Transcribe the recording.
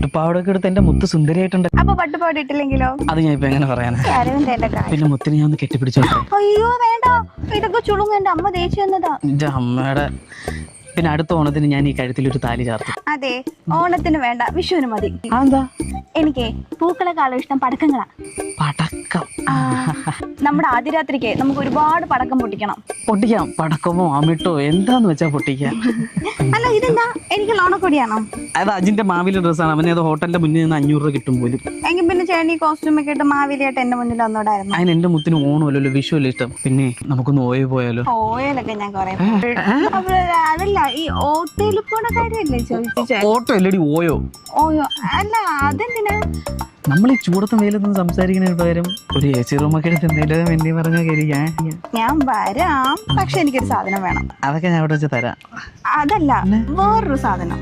പട്ടുപാവടൊക്കെ എടുത്ത് എന്റെ മുത്ത് സുന്ദരിയായിട്ടുണ്ട്. അപ്പൊ പട്ടുപാവട ഇട്ടില്ലെങ്കിലോ? അത് ഞാൻ ഇപ്പൊ എങ്ങനെ പറയാനാ? പിന്നെ മുത്തിന് ഞാൻ ഒന്ന് കെട്ടിപ്പിടിച്ചോട്ടെ? അയ്യോ വേണ്ട, ഇതൊക്കെ ചുളുങ്ങ. എന്റെ അമ്മ ദേഷ്യം എന്നതാ. എന്റെ അമ്മയുടെ. പിന്നെ അടുത്ത ഓണത്തിന് ഞാൻ ഈ കഴുത്തിലൊരു താലി ചാർത്തും. അതെ, ഓണത്തിന് വേണ്ട, വിഷുവിന് മതി. അതെന്താ? എനിക്ക് പൂക്കളെക്കാളും ഇഷ്ടം പടക്കങ്ങളാ. പടക്കം? നമ്മുടെ ആദ്യരാത്രിക്ക് നമുക്ക് ഒരുപാട് പടക്കം പൊട്ടിക്കണം. പൊട്ടിക്കാം. പടക്കമോ അമിട്ടോ എന്താന്ന് വെച്ചാ പൊട്ടിക്കാം. അല്ല ഇതെന്താ, എനിക്ക് ഓണക്കൊടിയാണോ? അത് അജിന്റെ മാവിലെ ഡ്രസ്സാണ്. അവനെ അത് ഹോട്ടലിന്റെ മുന്നിൽ നിന്ന് 500 രൂപ കിട്ടും പോലും. എങ്കിൽ പിന്നെ ചേട്ടൻ ഈ കോസ്റ്റ്യൂം ഒക്കെ ഇട്ട് മാവേലിയായിട്ട് എന്റെ മുന്നിൽ വന്നോടായിരുന്നു. അതിന് എന്റെ മുത്തിന് ഓണമല്ലോ, വിഷുവല്ലോ ഇഷ്ടം. പിന്നെ നമുക്കൊന്ന് ഓയോ പോയാലോ? ഓയിലൊക്കെ ഞാൻ കൊറേ അതല്ല, ഈ ഓട്ടോയിൽ പോണ കാര്യല്ലേ ചോദിച്ചേ? ഓട്ടോ അല്ലടി, ഓയോ. ഓയോ അല്ല, അതെന്തിനാ? നമ്മൾ ഈ ചൂടത്തും വെയിലത്തും സംസാരിക്കുന്നതിന് പകരം ഒരു AC റൂമൊക്കെ എടുത്ത് എന്തെങ്കിലും വേണ്ടി പറഞ്ഞാൽ ഞാൻ വരാം, പക്ഷെ എനിക്കൊരു സാധനം വേണം. അതൊക്കെ ഞാൻ അവിടെ വെച്ച് തരാം. അതല്ല, വേറൊരു സാധനം.